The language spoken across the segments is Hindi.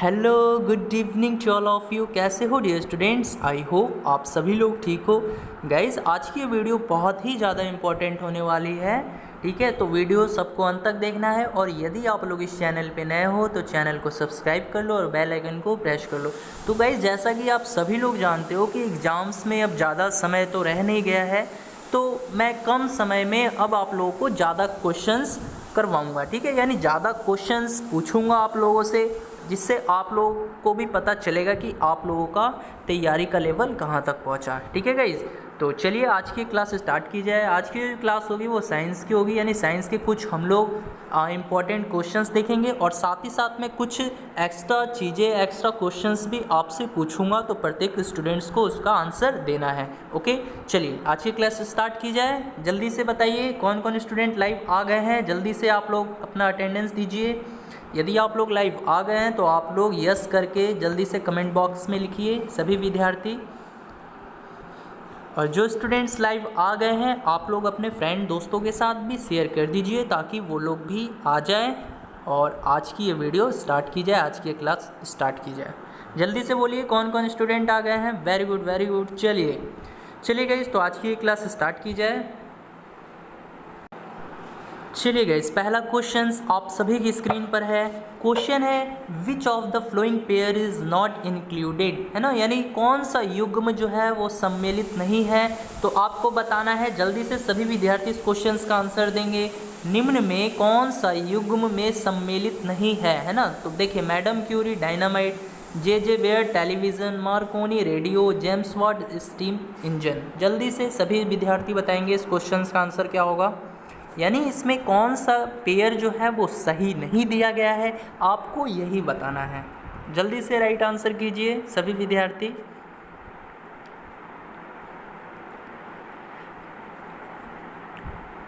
Hello good evening to all of you. कैसे हो डियर स्टूडेंट्स? आई होप आप सभी लोग ठीक हो। गाइज़ आज की वीडियो बहुत ही ज़्यादा इम्पोर्टेंट होने वाली है, ठीक है? तो वीडियो सबको अंत तक देखना है और यदि आप लोग इस चैनल पे नए हो तो चैनल को सब्सक्राइब कर लो और बेल आइकन को प्रेस कर लो। तो गाइज़ जैसा कि आप सभी लोग जानते हो कि एग्ज़ाम्स में अब ज़्यादा समय तो रह नहीं गया है, तो मैं कम समय में अब आप लोगों को ज़्यादा क्वेश्चंस करवाऊँगा, ठीक है? यानी ज़्यादा क्वेश्चंस पूछूँगा आप लोगों से, जिससे आप लोगों को भी पता चलेगा कि आप लोगों का तैयारी का लेवल कहाँ तक पहुँचा, ठीक है गाइज़? तो चलिए आज की क्लास स्टार्ट की जाए। आज की जो क्लास होगी वो साइंस की होगी, यानी साइंस के कुछ हम लोग इम्पॉर्टेंट क्वेश्चंस देखेंगे और साथ ही साथ में कुछ एक्स्ट्रा चीज़ें, एक्स्ट्रा क्वेश्चंस भी आपसे पूछूंगा, तो प्रत्येक स्टूडेंट्स को उसका आंसर देना है। ओके, चलिए आज की क्लास स्टार्ट की जाए। जल्दी से बताइए कौन कौन स्टूडेंट लाइव आ गए हैं, जल्दी से आप लोग अपना अटेंडेंस दीजिए। यदि आप लोग लाइव आ गए हैं तो आप लोग यस करके जल्दी से कमेंट बॉक्स में लिखिए सभी विद्यार्थी। और जो स्टूडेंट्स लाइव आ गए हैं आप लोग अपने फ्रेंड दोस्तों के साथ भी शेयर कर दीजिए ताकि वो लोग भी आ जाएं और आज की ये वीडियो स्टार्ट की जाए, आज की क्लास स्टार्ट की जाए। जल्दी से बोलिए कौन कौन स्टूडेंट आ गए हैं। Very good very good. चलिए गाइस तो आज की क्लास स्टार्ट की जाए। चलिए गाइस पहला क्वेश्चन आप सभी की स्क्रीन पर है। क्वेश्चन है which of the flowing pair is not included, है ना? यानी कौन सा युग्म जो है वो सम्मिलित नहीं है, तो आपको बताना है। जल्दी से सभी विद्यार्थी इस क्वेश्चन का आंसर देंगे। निम्न में कौन सा युग्म में सम्मिलित नहीं है ना? तो देखिए मैडम क्यूरी डायनामाइट, जे वेयर television, Marconi radio, James Watt steam engine. जल्दी से सभी विद्यार्थी बताएंगे इस क्वेश्चन का आंसर क्या होगा, यानी इसमें कौन सा पेयर जो है वो सही नहीं दिया गया है, आपको यही बताना है। जल्दी से राइट आंसर कीजिए सभी विद्यार्थी।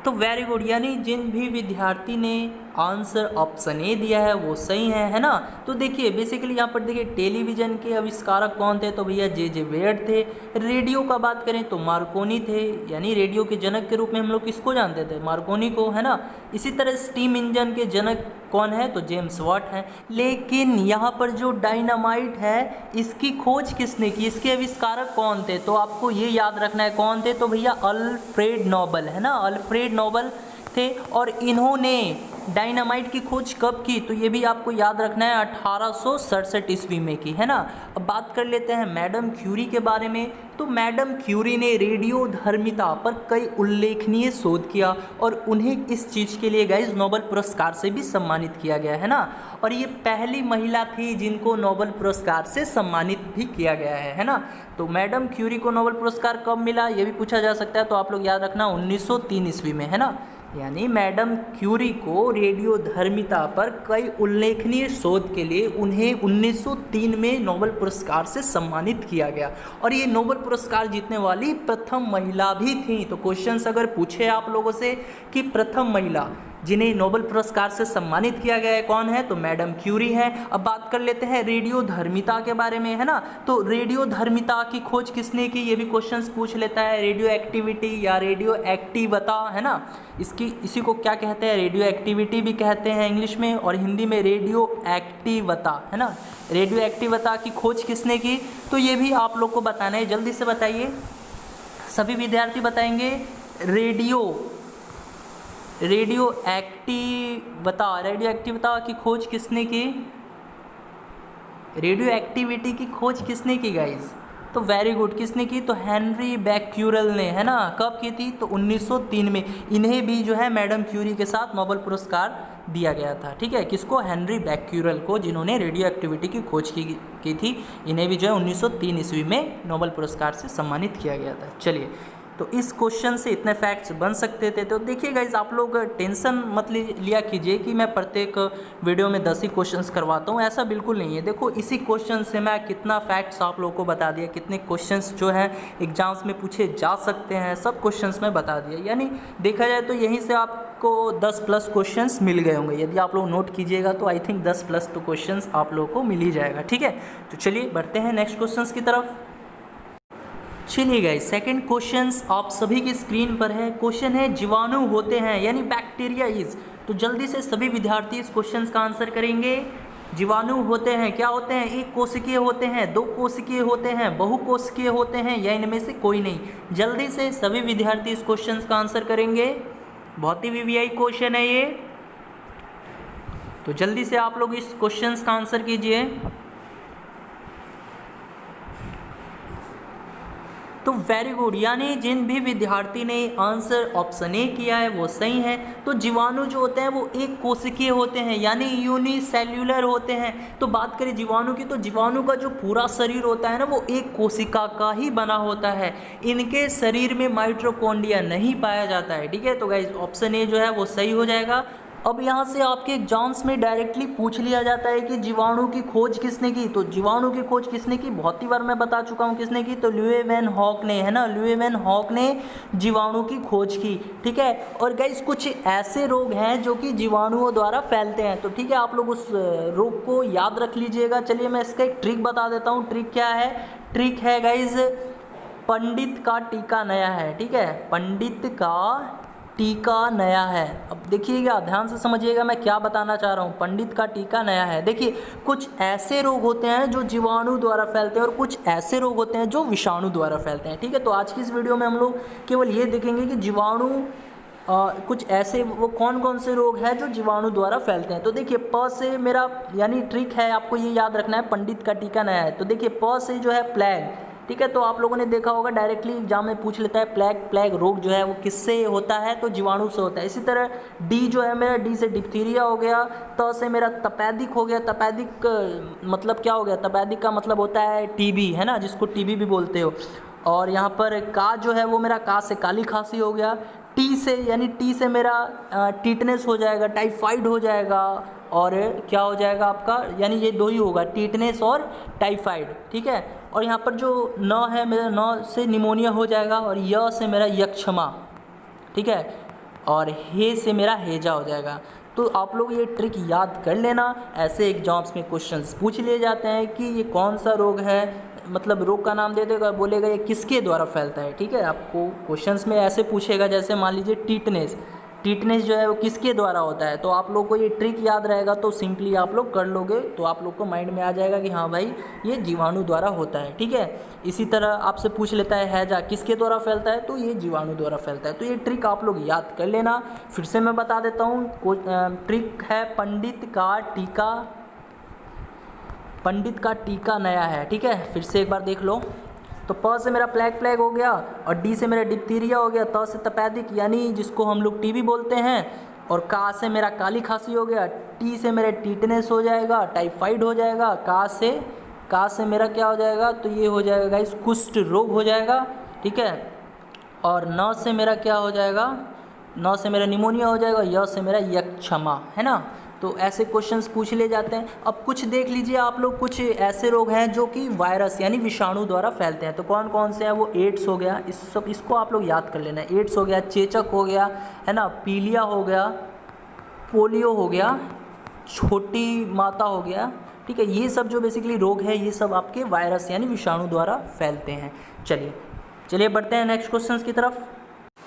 तो वेरी गुड, यानी जिन भी विद्यार्थी ने आंसर ऑप्शन ए दिया है वो सही है ना? तो देखिए बेसिकली यहाँ पर देखिए टेलीविज़न के आविष्कारक कौन थे, तो भैया जे वेयर थे। रेडियो का बात करें तो मार्कोनी थे, यानी रेडियो के जनक के रूप में हम लोग किसको जानते थे, मार्कोनी को, है ना? इसी तरह स्टीम इंजन के जनक कौन है, तो जेम्स वाट है। लेकिन यहाँ पर जो डायनामाइट है इसकी खोज किसने की, इसके आविष्कारक कौन थे, तो आपको ये याद रखना है कौन थे, तो भैया अल्फ्रेड नोबल, है ना? अल्फ्रेड नोबल थे। और इन्होंने डायनामाइट की खोज कब की, तो ये भी आपको याद रखना है 1867 ईस्वी में की, है ना? अब बात कर लेते हैं मैडम क्यूरी के बारे में। तो मैडम क्यूरी ने रेडियोधर्मिता पर कई उल्लेखनीय शोध किया और उन्हें इस चीज़ के लिए गाइस नोबेल पुरस्कार से भी सम्मानित किया गया, है ना? और ये पहली महिला थी जिनको नोबेल पुरस्कार से सम्मानित भी किया गया है ना? तो मैडम क्यूरी को नोबेल पुरस्कार कब मिला ये भी पूछा जा सकता है, तो आप लोग याद रखना 1903 ईस्वी में, है ना? यानी मैडम क्यूरी को रेडियोधर्मिता पर कई उल्लेखनीय शोध के लिए उन्हें 1903 में नोबेल पुरस्कार से सम्मानित किया गया और ये नोबेल पुरस्कार जीतने वाली प्रथम महिला भी थी। तो क्वेश्चंस अगर पूछे आप लोगों से कि प्रथम महिला जिन्हें नोबेल पुरस्कार से सम्मानित किया गया है कौन है, तो मैडम क्यूरी हैं। अब बात कर लेते हैं रेडियोधर्मिता के बारे में, है ना? तो रेडियोधर्मिता की खोज किसने की ये भी क्वेश्चंस पूछ लेता है। रेडियो एक्टिविटी या रेडियो एक्टिवता, है ना? इसी को क्या कहते हैं, रेडियो एक्टिविटी भी कहते हैं इंग्लिश में और हिंदी में रेडियो एक्टिवता, है ना? रेडियो एक्टिवता की खोज किसने की, तो ये भी आप लोग को बताना है। जल्दी से बताइए सभी विद्यार्थी बताएंगे। रेडियो एक्टिविटी की खोज किसने की, रेडियो एक्टिविटी की खोज किसने की गाइज, तो वेरी गुड, किसने की, तो हेनरी बैक्यूरेल ने, है ना? कब की थी, तो 1903 में। इन्हें भी जो है मैडम क्यूरी के साथ नोबेल पुरस्कार दिया गया था, ठीक है? किसको, हेनरी बैक्यूरेल को, जिन्होंने रेडियो एक्टिविटी की खोज की थी। इन्हें भी जो है 1903 ईस्वी में नोबेल पुरस्कार से सम्मानित किया गया था। चलिए तो इस क्वेश्चन से इतने फैक्ट्स बन सकते थे। तो देखिए गाइज आप लोग टेंशन मत लिया कीजिए कि मैं प्रत्येक वीडियो में 10 ही क्वेश्चंस करवाता हूँ, ऐसा बिल्कुल नहीं है। देखो इसी क्वेश्चन से मैं कितना फैक्ट्स आप लोगों को बता दिया, कितने क्वेश्चंस जो हैं एग्जाम्स में पूछे जा सकते हैं, सब क्वेश्चंस में बता दिया। यानी देखा जाए तो यहीं से आपको 10+ क्वेश्चंस मिल गए होंगे। यदि आप लोग नोट कीजिएगा तो आई थिंक 10+ तो क्वेश्चंस आप लोगों को मिल ही जाएगा, ठीक है? तो चलिए बढ़ते हैं नेक्स्ट क्वेश्चंस की तरफ। चलिए गाइस सेकंड क्वेश्चन आप सभी की स्क्रीन पर है। क्वेश्चन है जीवाणु होते हैं यानी बैक्टीरिया इज। तो जल्दी से सभी विद्यार्थी इस क्वेश्चन का आंसर करेंगे। जीवाणु होते हैं, क्या होते हैं, एक कोशिकीय होते हैं, दो कोशिकीय होते हैं, बहुकोशिकीय होते हैं, या इनमें से कोई नहीं। जल्दी से सभी विद्यार्थी इस क्वेश्चन का आंसर करेंगे, बहुत ही वीवीआई क्वेश्चन है ये, तो जल्दी से आप लोग इस क्वेश्चन का आंसर कीजिए। तो वेरी गुड, यानी जिन भी विद्यार्थी ने आंसर ऑप्शन ए किया है वो सही है। तो जीवाणु जो होते हैं वो एक कोशिकीय होते हैं, यानी यूनिसेल्युलर होते हैं। तो बात करें जीवाणु की, तो जीवाणु का जो पूरा शरीर होता है ना वो एक कोशिका का ही बना होता है। इनके शरीर में माइटोकॉन्ड्रिया नहीं पाया जाता है, ठीक है। तो गाइस ऑप्शन ए जो है वो सही हो जाएगा। अब यहाँ से आपके एग्जाम्स में डायरेक्टली पूछ लिया जाता है कि जीवाणु की खोज किसने की। तो जीवाणु की खोज किसने की, बहुत ही बार मैं बता चुका हूँ किसने की, तो ल्यूवेनहॉक ने, है ना, ल्यूवेनहॉक ने जीवाणु की खोज की, ठीक है। और गाइस कुछ ऐसे रोग हैं जो कि जीवाणुओं द्वारा फैलते हैं, तो ठीक है, आप लोग उस रोग को याद रख लीजिएगा। चलिए मैं इसका एक ट्रिक बता देता हूँ। ट्रिक क्या है, ट्रिक है गाइज, पंडित का टीका नया है, ठीक है, पंडित का टीका नया है। अब देखिएगा, ध्यान से समझिएगा मैं क्या बताना चाह रहा हूँ। पंडित का टीका नया है, देखिए कुछ ऐसे रोग होते हैं जो जीवाणु द्वारा फैलते हैं और कुछ ऐसे रोग होते हैं जो विषाणु द्वारा फैलते हैं, ठीक है। तो आज की इस वीडियो में हम लोग केवल ये देखेंगे कि जीवाणु कुछ ऐसे वो कौन कौन से रोग हैं जो जीवाणु द्वारा फैलते हैं। तो देखिए प से मेरा यानी ट्रिक है, आपको ये याद रखना है, पंडित का टीका नया है। तो देखिए प से जो है प्लेग, ठीक है। तो आप लोगों ने देखा होगा डायरेक्टली एग्जाम में पूछ लेता है प्लेग रोग जो है वो किससे होता है, तो जीवाणु से होता है। इसी तरह डी जो है मेरा, डी से डिप्थीरिया हो गया। त से मेरा तपेदिक हो गया। तपेदिक मतलब क्या हो गया, तपेदिक का मतलब होता है टीबी, है ना, जिसको टीबी भी बोलते हो। और यहाँ पर का जो है वो मेरा, का से काली खांसी हो गया। टी से यानी टी से मेरा टीटनेस हो जाएगा, टाइफाइड हो जाएगा, और क्या हो जाएगा आपका, यानी ये दो ही होगा, टीटनेस और टाइफाइड, ठीक है। और यहाँ पर जो न है मेरा, न से निमोनिया हो जाएगा, और य से मेरा यक्षमा, ठीक है, और हे से मेरा हेजा हो जाएगा। तो आप लोग ये ट्रिक याद कर लेना, ऐसे एग्जाम्स में क्वेश्चंस पूछ लिए जाते हैं कि ये कौन सा रोग है, मतलब रोग का नाम दे देगा, बोलेगा ये किसके द्वारा फैलता है, ठीक है। आपको क्वेश्चंस में ऐसे पूछेगा, जैसे मान लीजिए टीटनेस जो है वो किसके द्वारा होता है, तो आप लोग को ये ट्रिक याद रहेगा तो सिंपली आप लोग कर लोगे, तो आप लोग को माइंड में आ जाएगा कि हाँ भाई ये जीवाणु द्वारा होता है, ठीक है। इसी तरह आपसे पूछ लेता है हैजा किसके द्वारा फैलता है, तो ये जीवाणु द्वारा फैलता है। तो ये ट्रिक आप लोग याद कर लेना। फिर से मैं बता देता हूँ, ट्रिक है पंडित का टीका नया है, ठीक है। फिर से एक बार देख लो। तो प से मेरा प्लेग हो गया, और डी से मेरा डिप्थीरिया हो गया, त से तपेदिक यानी जिसको हम लोग टीबी बोलते हैं, और का से मेरा काली खांसी हो गया, टी से मेरा टीटनेस हो जाएगा, टाइफाइड हो जाएगा, का से मेरा क्या हो जाएगा, तो ये हो जाएगा गाइस कुष्ठ रोग हो जाएगा, ठीक है। और न से मेरा क्या हो जाएगा, न से मेरा निमोनिया हो जाएगा, य से मेरा यक्षमा, है ना। तो ऐसे क्वेश्चंस पूछ ले जाते हैं। अब कुछ देख लीजिए आप लोग, कुछ ऐसे रोग हैं जो कि वायरस यानी विषाणु द्वारा फैलते हैं। तो कौन कौन से हैं, वो एड्स हो गया, इसको आप लोग याद कर लेना, एड्स हो गया, चेचक हो गया, है ना, पीलिया हो गया, पोलियो हो गया, छोटी माता हो गया, ठीक है। ये सब जो बेसिकली रोग है ये सब आपके वायरस यानी विषाणु द्वारा फैलते हैं। चलिए बढ़ते हैं नेक्स्ट क्वेश्चन की तरफ।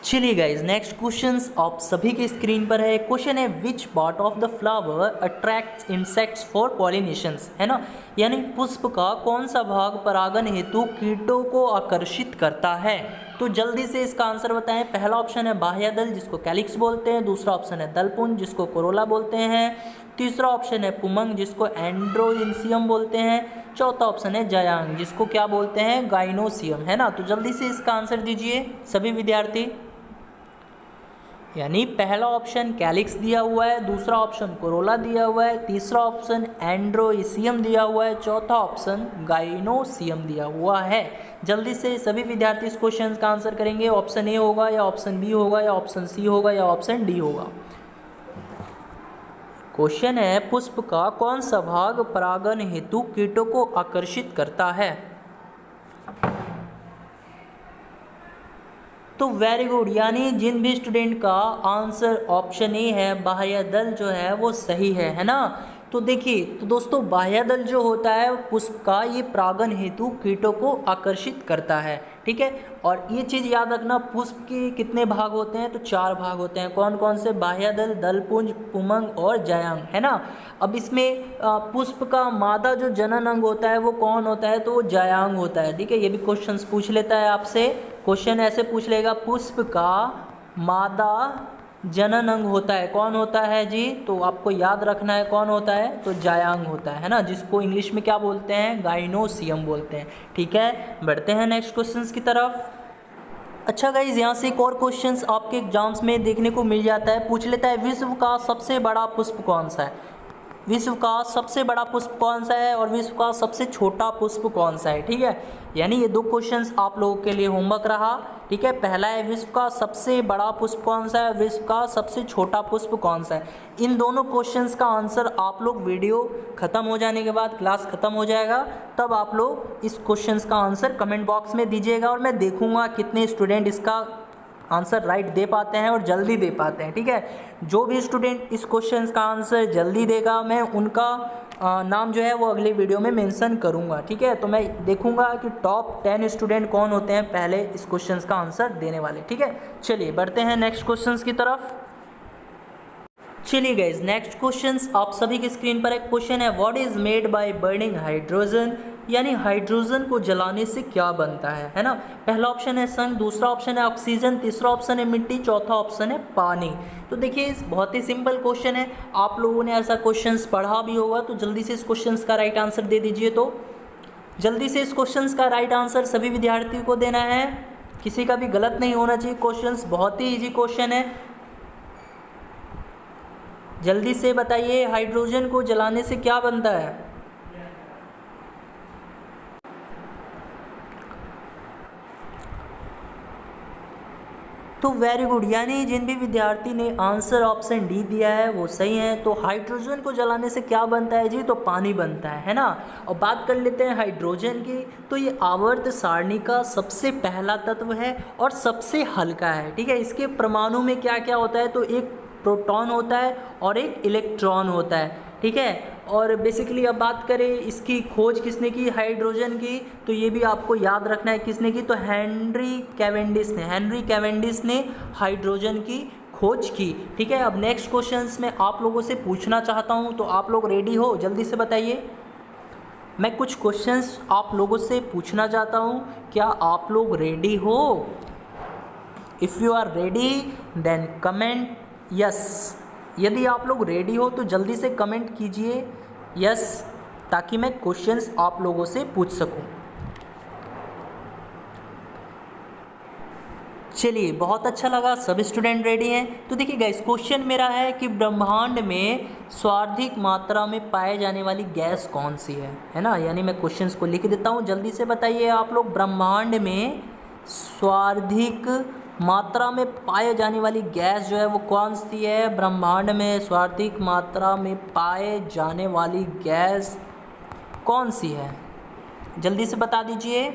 चलिए गाइज, नेक्स्ट क्वेश्चन आप सभी के स्क्रीन पर है। क्वेश्चन है which part of the flower attracts insects for pollinations, है ना, यानी पुष्प का कौन सा भाग परागन हेतु कीटों को आकर्षित करता है। तो जल्दी से इसका आंसर बताएं। पहला ऑप्शन है बाह्य दल जिसको कैलिक्स बोलते हैं, दूसरा ऑप्शन है दलपुंज जिसको कोरोला बोलते हैं, तीसरा ऑप्शन है पुमंग जिसको एंड्रोइंसियम बोलते हैं, चौथा ऑप्शन है जायांग जिसको क्या बोलते हैं, गाइनोसियम, है ना। तो जल्दी से इसका आंसर दीजिए सभी विद्यार्थी। यानी पहला ऑप्शन कैलिक्स दिया हुआ है, दूसरा ऑप्शन कोरोला दिया हुआ है, तीसरा ऑप्शन एंड्रोइसियम दिया हुआ है, चौथा ऑप्शन गाइनोसियम दिया हुआ है। जल्दी से सभी विद्यार्थी इस क्वेश्चन का आंसर करेंगे। ऑप्शन ए होगा या ऑप्शन बी होगा या ऑप्शन सी होगा या ऑप्शन डी होगा। क्वेश्चन है पुष्प का कौन सा भाग परागन हेतु कीटों को आकर्षित करता है। तो वेरी गुड, यानी जिन भी स्टूडेंट का आंसर ऑप्शन ए है बाह्य दल जो है वो सही है ना। तो देखिए, तो दोस्तों बाह्यदल जो होता है पुष्प का, ये परागण हेतु कीटों को आकर्षित करता है, ठीक है। और ये चीज़ याद रखना, पुष्प के कितने भाग होते हैं, तो 4 भाग होते हैं। कौन कौन से? बाह्यदल, दलपुंज, पुमंग और जायांग, है ना। अब इसमें पुष्प का मादा जो जनन अंग होता है वो कौन होता है, तो वो जायांग होता है, ठीक है। ये भी क्वेश्चंस पूछ लेता है आपसे, क्वेश्चन ऐसे पूछ लेगा, पुष्प का मादा जनन अंग होता है, कौन होता है जी, तो आपको याद रखना है कौन होता है, तो जायांग होता है ना, जिसको इंग्लिश में क्या बोलते हैं, गाइनोसियम बोलते हैं, ठीक है। बढ़ते हैं नेक्स्ट क्वेश्चंस की तरफ। अच्छा गाइज, यहाँ से एक और क्वेश्चंस आपके एग्जाम्स में देखने को मिल जाता है, पूछ लेता है विश्व का सबसे बड़ा पुष्प कौन सा है, विश्व का सबसे बड़ा पुष्प कौन सा है और विश्व का सबसे छोटा पुष्प कौन सा है, ठीक है। यानी ये 2 क्वेश्चंस आप लोगों के लिए होमवर्क रहा, ठीक है। पहला है विश्व का सबसे बड़ा पुष्प कौन सा है, विश्व का सबसे छोटा पुष्प कौन सा है। इन दोनों क्वेश्चंस का आंसर आप लोग वीडियो ख़त्म हो जाने के बाद, क्लास ख़त्म हो जाएगा, तब आप लोग इस क्वेश्चंस का आंसर कमेंट बॉक्स में दीजिएगा और मैं देखूँगा कितने स्टूडेंट इसका आंसर राइट दे पाते हैं और जल्दी दे पाते हैं, ठीक है। जो भी स्टूडेंट इस क्वेश्चन का आंसर जल्दी देगा, मैं उनका नाम जो है वो अगले वीडियो में मेंशन करूंगा, ठीक है। तो मैं देखूंगा कि टॉप 10 स्टूडेंट कौन होते हैं पहले इस क्वेश्चन का आंसर देने वाले, ठीक है। चलिए बढ़ते हैं नेक्स्ट क्वेश्चन की तरफ। चलिए गाइज, नेक्स्ट क्वेश्चन आप सभी की स्क्रीन पर एक क्वेश्चन है, what is made by burning hydrogen, यानी हाइड्रोजन को जलाने से क्या बनता है ना। पहला ऑप्शन है संग, दूसरा ऑप्शन है ऑक्सीजन, तीसरा ऑप्शन है मिट्टी, चौथा ऑप्शन है पानी। तो देखिए, इस बहुत ही सिंपल क्वेश्चन है, आप लोगों ने ऐसा क्वेश्चंस पढ़ा भी होगा, तो जल्दी से इस क्वेश्चंस का राइट आंसर दे दीजिए। तो जल्दी से इस क्वेश्चंस का राइट आंसर सभी विद्यार्थियों को देना है, किसी का भी गलत नहीं होना चाहिए। क्वेश्चंस बहुत ही ईजी क्वेश्चन है, जल्दी से बताइए, हाइड्रोजन को जलाने से क्या बनता है। तो वेरी गुड, यानी जिन भी विद्यार्थी ने आंसर ऑप्शन डी दिया है वो सही है। तो हाइड्रोजन को जलाने से क्या बनता है जी, तो पानी बनता है ना। और बात कर लेते हैं हाइड्रोजन की, तो ये आवर्त सारणी का सबसे पहला तत्व है और सबसे हल्का है, ठीक है। इसके परमाणु में क्या क्या होता है, तो एक प्रोटॉन होता है और एक इलेक्ट्रॉन होता है, ठीक है। और बेसिकली अब बात करें इसकी खोज किसने की, हाइड्रोजन की, तो ये भी आपको याद रखना है किसने की, तो हेनरी कैवेंडिश ने हाइड्रोजन की खोज की, ठीक है। अब नेक्स्ट क्वेश्चंस में आप लोगों से पूछना चाहता हूँ, तो आप लोग रेडी हो, जल्दी से बताइए। मैं कुछ क्वेश्चंस आप लोगों से पूछना चाहता हूँ, क्या आप लोग रेडी हो? If you are ready then comment yes. यदि आप लोग रेडी हो तो जल्दी से कमेंट कीजिए यस, ताकि मैं क्वेश्चंस आप लोगों से पूछ सकूं। चलिए, बहुत अच्छा लगा, सब स्टूडेंट रेडी हैं। तो देखिए गाइस, क्वेश्चन मेरा है कि ब्रह्मांड में सर्वाधिक मात्रा में पाए जाने वाली गैस कौन सी है ना। यानी मैं क्वेश्चंस को लिख देता हूं, जल्दी से बताइए आप लोग, ब्रह्मांड में सर्वाधिक मात्रा में पाए जाने वाली गैस जो है वो कौन सी है। ब्रह्मांड में सर्वाधिक मात्रा में पाए जाने वाली गैस कौन सी है, जल्दी से बता दीजिए।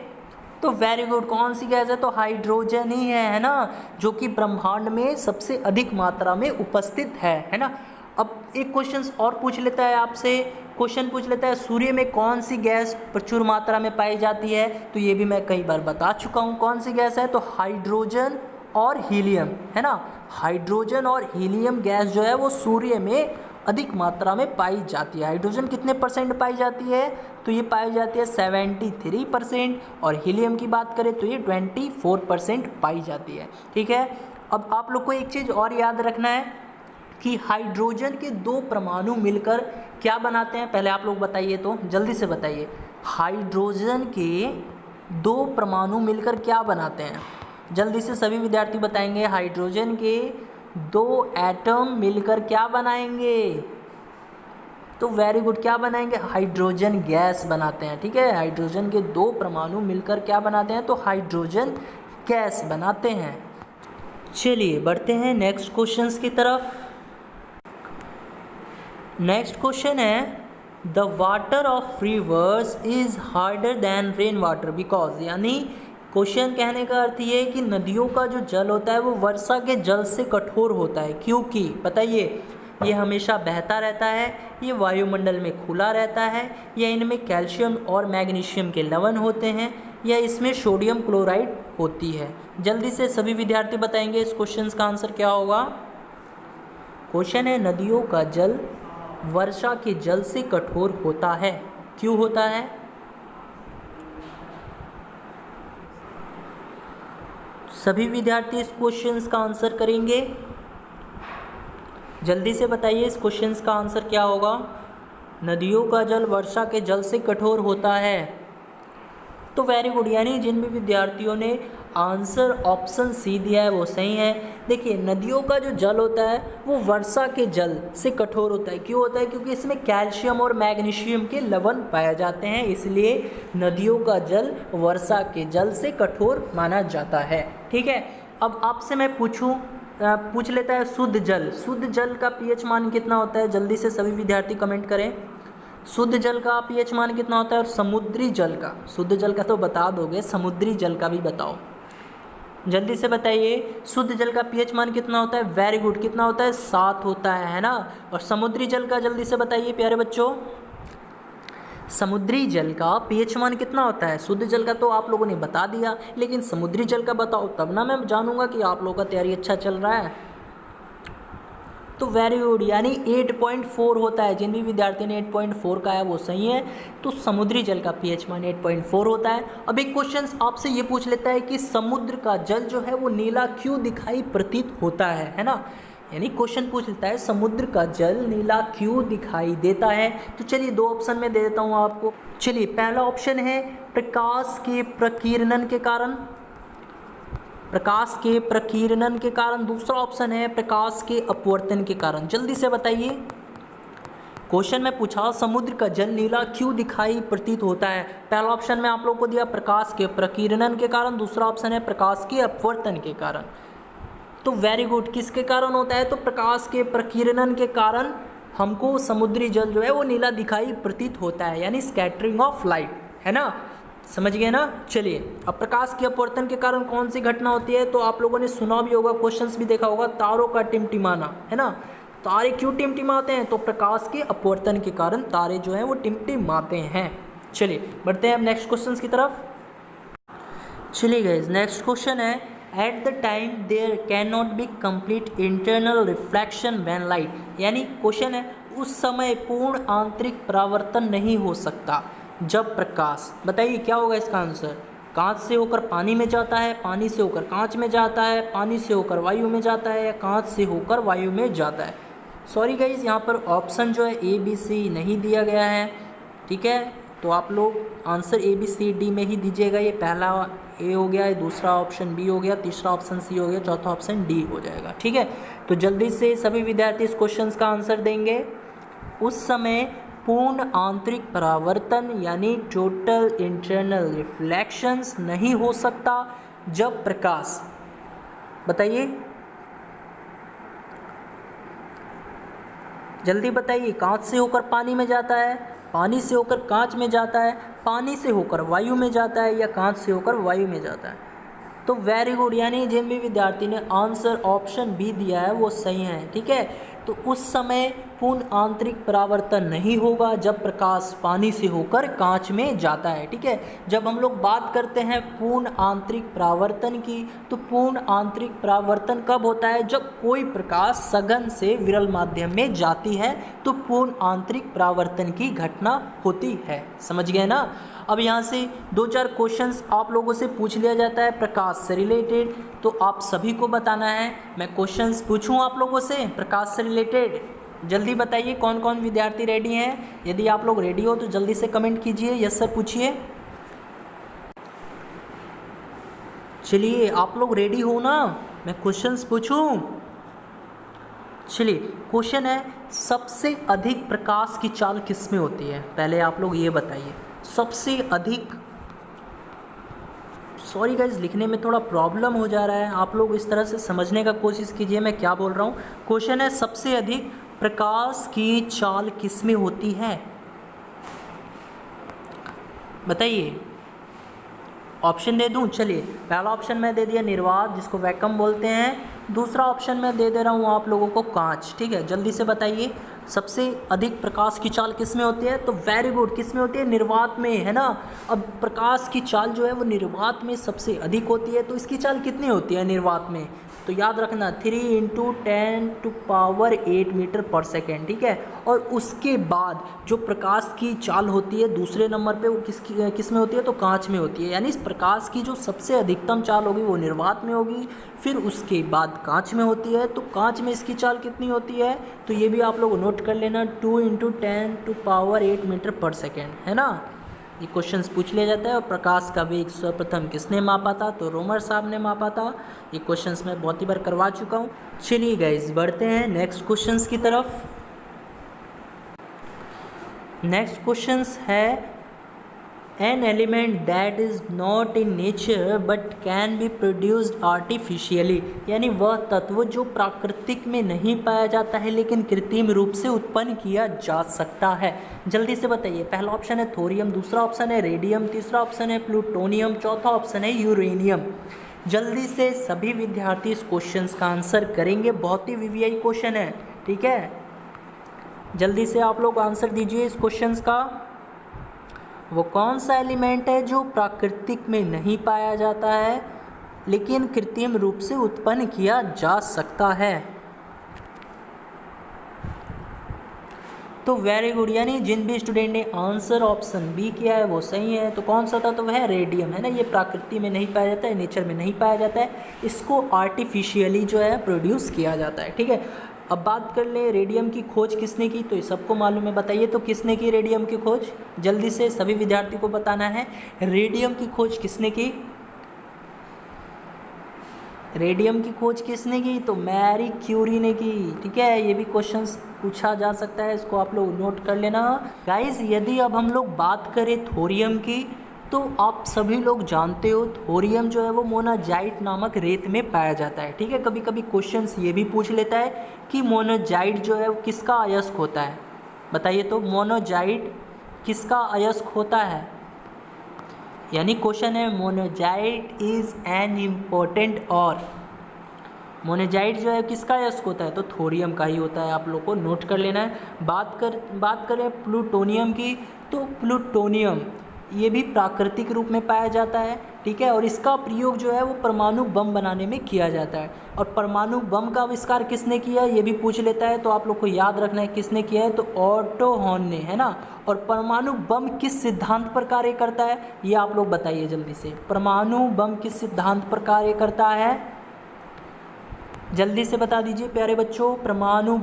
तो वेरी गुड, कौन सी गैस है, तो हाइड्रोजन ही है ना, जो कि ब्रह्मांड में सबसे अधिक मात्रा में उपस्थित है ना। अब एक क्वेश्चन और पूछ लेता है आपसे, क्वेश्चन पूछ लेता है सूर्य में कौन सी गैस प्रचुर मात्रा में पाई जाती है। तो ये भी मैं कई बार बता चुका हूँ कौन सी गैस है, तो हाइड्रोजन और हीलियम, है ना। हाइड्रोजन और हीलियम गैस जो है वो सूर्य में अधिक मात्रा में पाई जाती है। हाइड्रोजन कितने % पाई जाती है, तो ये पाई जाती है 73%, और हीलियम की बात करें तो ये 24% पाई जाती है, ठीक है। अब आप लोग को एक चीज़ और याद रखना है कि हाइड्रोजन के 2 परमाणु मिलकर क्या बनाते हैं, पहले आप लोग बताइए, तो जल्दी से बताइए। हाइड्रोजन के 2 परमाणु मिलकर क्या बनाते हैं, जल्दी से सभी विद्यार्थी बताएंगे। हाइड्रोजन के 2 एटम मिलकर क्या बनाएंगे, तो वेरी गुड, क्या बनाएंगे, हाइड्रोजन गैस बनाते हैं, ठीक है। हाइड्रोजन के 2 परमाणु मिलकर क्या बनाते हैं, तो हाइड्रोजन गैस बनाते हैं। चलिए बढ़ते हैं नेक्स्ट क्वेश्चंस की तरफ। नेक्स्ट क्वेश्चन है, the water of reverse is harder than rain water because, यानी क्वेश्चन कहने का अर्थ ये है कि नदियों का जो जल होता है वो वर्षा के जल से कठोर होता है, क्योंकि बताइए ये हमेशा बहता रहता है, ये वायुमंडल में खुला रहता है, या इनमें कैल्शियम और मैग्नीशियम के लवण होते हैं, या इसमें सोडियम क्लोराइड होती है। जल्दी से सभी विद्यार्थी बताएंगे इस क्वेश्चन का आंसर क्या होगा। क्वेश्चन है नदियों का जल वर्षा के जल से कठोर होता है, क्यों होता है? सभी विद्यार्थी इस क्वेश्चन का आंसर करेंगे, जल्दी से बताइए इस क्वेश्चन का आंसर क्या होगा। नदियों का जल वर्षा के जल से कठोर होता है। तो वेरी गुड, यानी जिन भी विद्यार्थियों ने आंसर ऑप्शन सी दिया है वो सही है। देखिए नदियों का जो जल होता है वो वर्षा के जल से कठोर होता है, क्यों होता है? क्योंकि इसमें कैल्शियम और मैग्नीशियम के लवण पाए जाते हैं, इसलिए नदियों का जल वर्षा के जल से कठोर माना जाता है। ठीक है, अब आपसे मैं पूछ लेता है शुद्ध जल का पीएच मान कितना होता है? जल्दी से सभी विद्यार्थी कमेंट करें। शुद्ध जल का पीएच मान कितना होता है और समुद्री जल का? शुद्ध जल का तो बता दोगे, समुद्री जल का भी बताओ, जल्दी से बताइए। शुद्ध जल का पीएच मान कितना होता है? वेरी गुड, कितना होता है? 7 होता है ना। और समुद्री जल का जल्दी से बताइए प्यारे बच्चों। समुद्री जल का पीएच मान कितना होता है? शुद्ध जल का तो आप लोगों ने बता दिया, लेकिन समुद्री जल का बताओ, तब ना मैं जानूंगा कि आप लोगों का तैयारी अच्छा चल रहा है। तो वेरी गुड, यानी 8.4 होता है। जिन भी विद्यार्थी ने 8.4 का है वो सही है। तो समुद्री जल का पीएच मान 8.4 होता है। अब एक क्वेश्चन आपसे ये पूछ लेता है कि समुद्र का जल जो है वो नीला क्यों दिखाई प्रतीत होता है ना। यानी क्वेश्चन पूछ लेता है समुद्र का जल नीला क्यों दिखाई देता है। तो चलिए 2 ऑप्शन में दे देता हूँ आपको। चलिए पहला ऑप्शन है प्रकाश के प्रकीर्णन के कारण, प्रकाश के प्रकीर्णन के कारण। दूसरा ऑप्शन है प्रकाश के अपवर्तन के कारण। जल्दी से बताइए। क्वेश्चन में पूछा समुद्र का जल नीला क्यों दिखाई प्रतीत होता है। पहला ऑप्शन में आप लोग को दिया प्रकाश के प्रकीर्णन के कारण, दूसरा ऑप्शन है प्रकाश के अपवर्तन के कारण। तो वेरी गुड, किसके कारण होता है? तो प्रकाश के प्रकीर्णन के कारण हमको समुद्री जल जो है वो नीला दिखाई प्रतीत होता है, यानी स्कैटरिंग ऑफ लाइट, है ना। समझ गए ना। चलिए अब प्रकाश के अपवर्तन के कारण कौन सी घटना होती है? तो आप लोगों ने सुना भी होगा, क्वेश्चंस भी देखा होगा, तारों का टिमटिमाना, है ना। तारे क्यों टिमटिमाते हैं? तो प्रकाश के अपवर्तन के कारण तारे जो हैं वो टिमटिमाते हैं। चलिए बढ़ते हैं अब नेक्स्ट क्वेश्चन की तरफ। चलिए गाइस, नेक्स्ट क्वेश्चन है at the time there can not be complete internal reflection when light, यानी क्वेश्चन है उस समय पूर्ण आंतरिक परावर्तन नहीं हो सकता जब प्रकाश, बताइए क्या होगा इसका आंसर। कांच से होकर पानी में जाता है, पानी से होकर कांच में जाता है, पानी से होकर वायु में जाता है, या कांच से होकर वायु में जाता है। सॉरी गाइस, यहाँ पर ऑप्शन जो है ABC नहीं दिया गया है। ठीक है, तो आप लोग आंसर ABCD में ही दीजिएगा। ये पहला A हो गया, दूसरा ऑप्शन B हो गया, तीसरा ऑप्शन C हो गया, चौथा ऑप्शन D हो जाएगा। ठीक है, तो जल्दी से सभी विद्यार्थी इस क्वेश्चन का आंसर देंगे। उस समय पूर्ण आंतरिक परावर्तन यानी टोटल इंटरनल रिफ्लेक्शंस नहीं हो सकता जब प्रकाश, बताइए जल्दी बताइए। कांच से होकर पानी में जाता है, पानी से होकर कांच में जाता है, पानी से होकर वायु में जाता है, या कांच से होकर वायु में जाता है। तो वेरी गुड, यानी जिन भी विद्यार्थी ने आंसर ऑप्शन B दिया है वो सही है। ठीक है, तो उस समय पूर्ण आंतरिक परावर्तन नहीं होगा जब प्रकाश पानी से होकर कांच में जाता है। ठीक है, जब हम लोग बात करते हैं पूर्ण आंतरिक परावर्तन की, तो पूर्ण आंतरिक परावर्तन कब होता है? जब कोई प्रकाश सघन से विरल माध्यम में जाती है तो पूर्ण आंतरिक परावर्तन की घटना होती है। समझ गए ना। अब यहाँ से 2-4 क्वेश्चंस आप लोगों से पूछ लिया जाता है प्रकाश से रिलेटेड, तो आप सभी को बताना है। मैं क्वेश्चंस पूछूं आप लोगों से प्रकाश से रिलेटेड, जल्दी बताइए कौन कौन विद्यार्थी रेडी हैं। यदि आप लोग रेडी हो तो जल्दी से कमेंट कीजिए, यस सर पूछिए। चलिए आप लोग रेडी हो ना, मैं क्वेश्चंस पूछूं। चलिए क्वेश्चन है सबसे अधिक प्रकाश की चाल किस में होती है? पहले आप लोग ये बताइए सबसे अधिक। सॉरी गाइज, लिखने में थोड़ा प्रॉब्लम हो जा रहा है, आप लोग इस तरह से समझने का कोशिश कीजिए मैं क्या बोल रहा हूँ। क्वेश्चन है सबसे अधिक प्रकाश की चाल किस में होती है? बताइए, ऑप्शन दे दूं? चलिए पहला ऑप्शन मैं दे दिया निर्वात, जिसको वैक्यूम बोलते हैं। दूसरा ऑप्शन मैं दे दे रहा हूँ आप लोगों को कांच। ठीक है, जल्दी से बताइए सबसे अधिक प्रकाश की चाल किस में होती है? तो वेरी गुड, किस में होती है? निर्वात में, है ना। अब प्रकाश की चाल जो है वो निर्वात में सबसे अधिक होती है, तो इसकी चाल कितनी होती है निर्वात में? तो याद रखना 3 × 10⁸ मीटर पर सेकेंड। ठीक है, और उसके बाद जो प्रकाश की चाल होती है दूसरे नंबर पे वो किस में होती है? तो कांच में होती है। यानी इस प्रकाश की जो सबसे अधिकतम चाल होगी वो निर्वात में होगी, फिर उसके बाद कांच में होती है। तो कांच में इसकी चाल कितनी होती है? तो ये भी आप लोग नोट कर लेना, 2 × 10⁸ मीटर पर सेकेंड, है ना। ये क्वेश्चंस पूछ लिया जाता है। और प्रकाश का वेग सर्वप्रथम किसने मापा था? तो रोमर साहब ने मापा था। ये क्वेश्चंस मैं बहुत ही बार करवा चुका हूँ। चलिए गाइस बढ़ते हैं नेक्स्ट क्वेश्चंस की तरफ। नेक्स्ट क्वेश्चंस है an element that is not in nature but can be produced artificially, यानी वह तत्व जो प्राकृतिक में नहीं पाया जाता है लेकिन कृत्रिम रूप से उत्पन्न किया जा सकता है। जल्दी से बताइए। पहला ऑप्शन है थोरियम, दूसरा ऑप्शन है रेडियम, तीसरा ऑप्शन है प्लूटोनियम, चौथा ऑप्शन है यूरेनियम। जल्दी से सभी विद्यार्थी इस क्वेश्चन का आंसर करेंगे, बहुत ही वीवीआई क्वेश्चन है। ठीक है, जल्दी से आप लोग आंसर दीजिए इस क्वेश्चन का। वो कौन सा एलिमेंट है जो प्राकृतिक में नहीं पाया जाता है लेकिन कृत्रिम रूप से उत्पन्न किया जा सकता है? तो वेरी गुड, यानी जिन भी स्टूडेंट ने आंसर ऑप्शन बी किया है वो सही है। तो कौन सा था? तो वह रेडियम, है ना। ये प्रकृति में नहीं पाया जाता है, नेचर में नहीं पाया जाता है, इसको आर्टिफिशियली जो है प्रोड्यूस किया जाता है। ठीक है, अब बात कर ले रेडियम की खोज किसने की? तो ये सबको मालूम है, बताइए तो किसने की रेडियम की खोज? जल्दी से सभी विद्यार्थी को बताना है, रेडियम की खोज किसने की? रेडियम की खोज किसने की? तो मैरी क्यूरी ने की। ठीक है, ये भी क्वेश्चंस पूछा जा सकता है, इसको आप लोग नोट कर लेना। गाइस यदि अब हम लोग बात करें थोरियम की, तो आप सभी लोग जानते हो थोरियम जो है वो मोनाजाइट नामक रेत में पाया जाता है। ठीक है, कभी कभी क्वेश्चंस ये भी पूछ लेता है कि मोनाजाइट जो है वो किसका अयस्क होता है? बताइए तो मोनाजाइट किसका अयस्क होता है? यानी क्वेश्चन है मोनाजाइट इज़ एन इम्पोर्टेंट और मोनेजाइट जो है किसका अयस्क होता है? तो थोरियम का ही होता है, आप लोग को नोट कर लेना है। बात करें प्लूटोनियम की, तो प्लूटोनियम ये भी प्राकृतिक रूप में पाया जाता है। ठीक है, और इसका प्रयोग जो है वो परमाणु बम बनाने में किया जाता है। और परमाणु बम का आविष्कार किसने किया ये भी पूछ लेता है, तो आप लोग को याद रखना है किसने किया है? तो ऑटो हॉर्न ने, है ना। और परमाणु बम किस सिद्धांत पर कार्य करता है ये आप लोग बताइए जल्दी से। परमाणु बम किस सिद्धांत पर कार्य करता है? जल्दी से बता दीजिए प्यारे बच्चों। परमाणु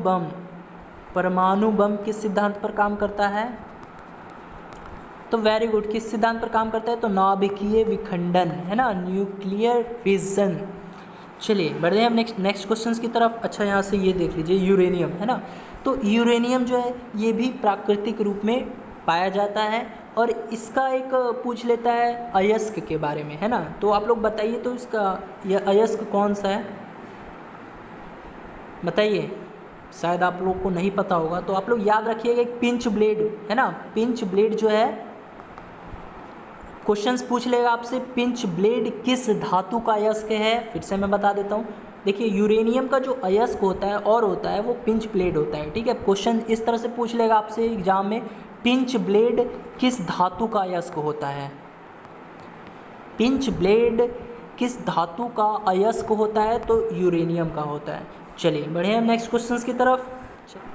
बम किस सिद्धांत पर काम करता है? तो वेरी गुड, किस सिद्धांत पर काम करता है? तो नाभिकीय विखंडन, है ना, न्यूक्लियर फिजन। चलिए बढ़ते हैं हम नेक्स्ट क्वेश्चंस की तरफ। अच्छा, यहाँ से ये देख लीजिए यूरेनियम, है ना। तो यूरेनियम जो है ये भी प्राकृतिक रूप में पाया जाता है और इसका एक पूछ लेता है अयस्क के बारे में, है ना। तो आप लोग बताइए तो इसका यह अयस्क कौन सा है? बताइए, शायद आप लोग को नहीं पता होगा, तो आप लोग याद रखिएगा एक पिंच ब्लेड, है ना। पिंच ब्लेड जो है क्वेश्चंस पूछ लेगा आपसे, पिंच ब्लेड किस धातु का अयस्क है? फिर से मैं बता देता हूँ। देखिए यूरेनियम का जो अयस्क होता है और होता है वो पिंच ब्लेड होता है। ठीक है, क्वेश्चन इस तरह से पूछ लेगा आपसे एग्जाम में, पिंच ब्लेड किस धातु का अयस्क होता है? पिंच ब्लेड किस धातु का अयस्क होता है? तो यूरेनियम का होता है। चलिए बढ़े हम नेक्स्ट क्वेश्चन की तरफ।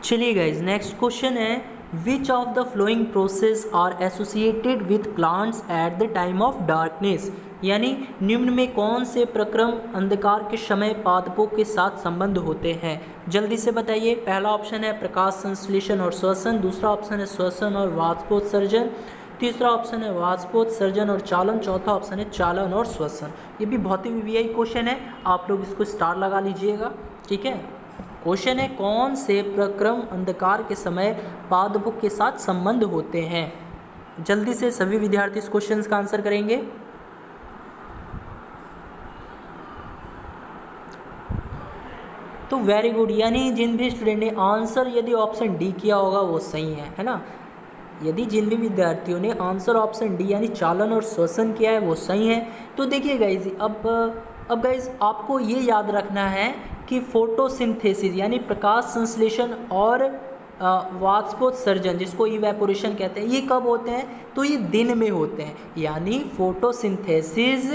चलिए गाइज, नेक्स्ट क्वेश्चन है which of the following process are associated with plants at the time of darkness, यानी निम्न में कौन से प्रक्रम अंधकार के समय पादपों के साथ संबंध होते हैं? जल्दी से बताइए। पहला ऑप्शन है प्रकाश संश्लेषण और श्वसन, दूसरा ऑप्शन है श्वसन और वाष्पोत्सर्जन, तीसरा ऑप्शन है वाष्पोत्सर्जन और चालन, चौथा ऑप्शन है चालन और श्वसन। ये भी बहुत ही वीवीआई क्वेश्चन है, आप लोग इसको स्टार लगा लीजिएगा। ठीक है, क्वेश्चन है कौन से प्रक्रम अंधकार के समय पादपों के साथ संबंध होते हैं? जल्दी से सभी विद्यार्थी इस क्वेश्चन का आंसर करेंगे। तो वेरी गुड, यानी जिन भी स्टूडेंट ने आंसर यदि ऑप्शन डी किया होगा वो सही है ना। यदि जिन भी विद्यार्थियों ने आंसर ऑप्शन डी यानी चालन और श्वसन किया है वो सही है। तो देखिए गाइज, अब गाइज आपको ये याद रखना है कि फोटोसिंथेसिस यानी प्रकाश संश्लेषण और वाष्पोत्सर्जन जिसको इवेपोरेशन कहते हैं, ये कब होते हैं? तो ये दिन में होते हैं। यानी फोटोसिंथेसिस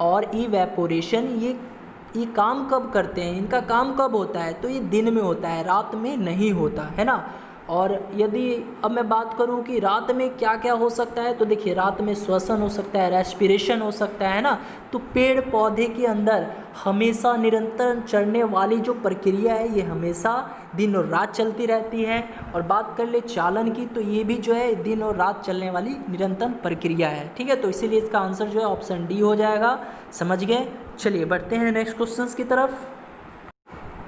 और इवेपोरेशन ये काम कब करते हैं, इनका काम कब होता है? तो ये दिन में होता है, रात में नहीं होता है ना। और यदि अब मैं बात करूं कि रात में क्या क्या हो सकता है, तो देखिए रात में श्वसन हो सकता है, रेस्पिरेशन हो सकता है ना। तो पेड़ पौधे के अंदर हमेशा निरंतर चलने वाली जो प्रक्रिया है ये हमेशा दिन और रात चलती रहती है। और बात कर ले चालन की, तो ये भी जो है दिन और रात चलने वाली निरंतर प्रक्रिया है, ठीक है। तो इसीलिए इसका आंसर जो है ऑप्शन डी हो जाएगा। समझ गए? चलिए बढ़ते हैं नेक्स्ट क्वेश्चन की तरफ।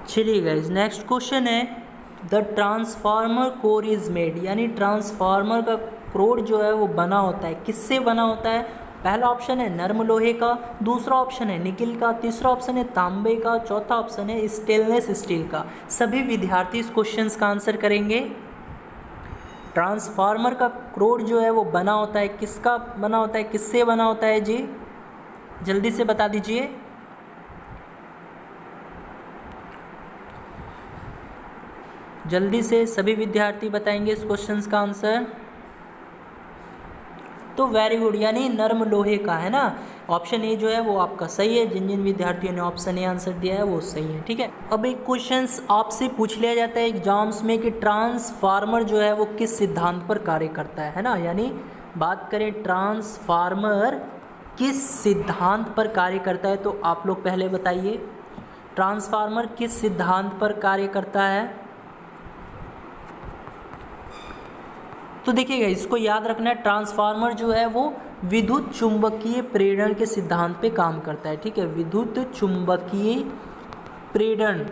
चलिए गाइस, नेक्स्ट क्वेश्चन है the transformer core is made, यानी ट्रांसफार्मर का कोर जो है वो बना होता है, किससे बना होता है? पहला ऑप्शन है नर्म लोहे का, दूसरा ऑप्शन है निकिल का, तीसरा ऑप्शन है तांबे का, चौथा ऑप्शन है स्टेनलेस स्टील का। सभी विद्यार्थी इस क्वेश्चन का आंसर करेंगे। ट्रांसफार्मर का कोर जो है वो बना होता है, किसका बना होता है, किससे बना होता है जी? जल्दी से बता दीजिए। जल्दी से सभी विद्यार्थी बताएंगे इस क्वेश्चन का आंसर। तो वेरी गुड, यानी नर्म लोहे का, है ना। ऑप्शन ए जो है वो आपका सही है। जिन जिन विद्यार्थियों ने ऑप्शन ए आंसर दिया है वो सही है, ठीक है। अब एक क्वेश्चन आपसे पूछ लिया जाता है एग्जाम्स में कि ट्रांसफार्मर जो है वो किस सिद्धांत पर कार्य करता है ना। यानी बात करें ट्रांसफार्मर किस सिद्धांत पर कार्य करता है, तो आप लोग पहले बताइए ट्रांसफार्मर किस सिद्धांत पर कार्य करता है। तो देखिएगा, इसको याद रखना है, ट्रांसफार्मर जो है वो विद्युत चुंबकीय प्रेरण के सिद्धांत पे काम करता है, ठीक है। विद्युत चुंबकीय प्रेरण,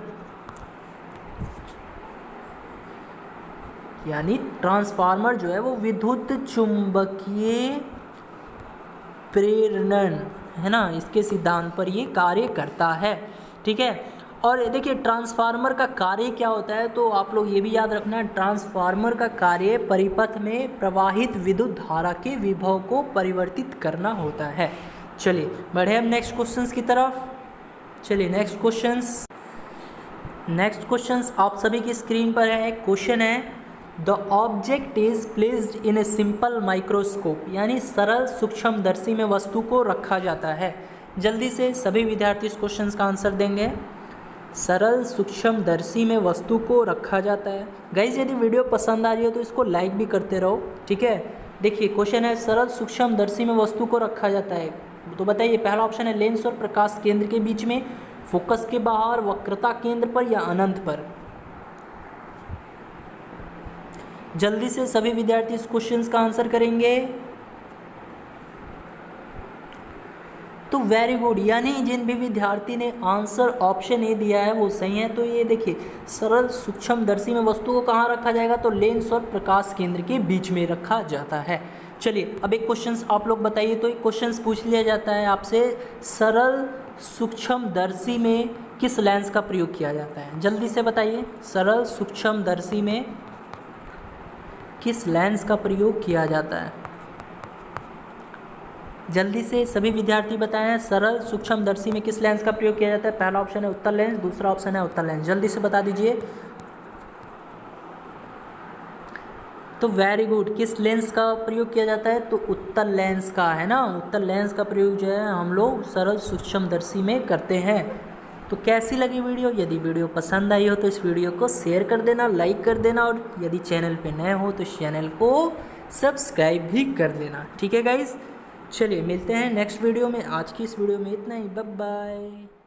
यानी ट्रांसफार्मर जो है वो विद्युत चुंबकीय प्रेरण, है ना, इसके सिद्धांत पर ये कार्य करता है, ठीक है। और देखिए ट्रांसफार्मर का कार्य क्या होता है, तो आप लोग ये भी याद रखना है, ट्रांसफार्मर का कार्य परिपथ में प्रवाहित विद्युत धारा के विभव को परिवर्तित करना होता है। चलिए बढ़े हम नेक्स्ट क्वेश्चंस की तरफ। चलिए नेक्स्ट क्वेश्चंस आप सभी की स्क्रीन पर है। क्वेश्चन है the object is placed in a simple microscope, यानी सरल सूक्ष्मदर्शी में वस्तु को रखा जाता है। जल्दी से सभी विद्यार्थी इस क्वेश्चन का आंसर देंगे। सरल सूक्ष्मदर्शी में वस्तु को रखा जाता है। गाइस यदि वीडियो पसंद आ रही हो तो इसको लाइक भी करते रहो, ठीक है। देखिए क्वेश्चन है सरल सूक्ष्मदर्शी में वस्तु को रखा जाता है, तो बताइए पहला ऑप्शन है लेंस और प्रकाश केंद्र के बीच में, फोकस के बाहर, वक्रता केंद्र पर या अनंत पर। जल्दी से सभी विद्यार्थी इस क्वेश्चन का आंसर करेंगे। तो वेरी गुड, यानी जिन भी विद्यार्थी ने आंसर ऑप्शन ए दिया है वो सही है। तो ये देखिए सरल सूक्ष्मदर्शी में वस्तु को कहाँ रखा जाएगा, तो लेंस और प्रकाश केंद्र के बीच में रखा जाता है। चलिए अब एक क्वेश्चन आप लोग बताइए। तो एक क्वेश्चन पूछ लिया जाता है आपसे, सरल सूक्ष्मदर्शी में किस लेंस का प्रयोग किया जाता है? जल्दी से बताइए, सरल सूक्ष्मदर्शी में किस लेंस का प्रयोग किया जाता है? जल्दी से सभी विद्यार्थी बताएं, सरल सूक्ष्मदर्शी में किस लेंस का प्रयोग किया जाता है? पहला ऑप्शन है उत्तल लेंस, दूसरा ऑप्शन है उत्तल लेंस। जल्दी से बता दीजिए। तो वेरी गुड, किस लेंस का प्रयोग किया जाता है? तो उत्तल लेंस का, है ना। उत्तल लेंस का प्रयोग जो है हम लोग सरल सूक्ष्मदर्शी में करते हैं। तो कैसी लगी वीडियो? यदि वीडियो पसंद आई हो तो इस वीडियो को शेयर कर देना, लाइक कर देना, और यदि चैनल पे नए हो तो इस चैनल को सब्सक्राइब भी कर देना, ठीक है गाइज। चलिए मिलते हैं नेक्स्ट वीडियो में। आज की इस वीडियो में इतना ही, बाय बाय।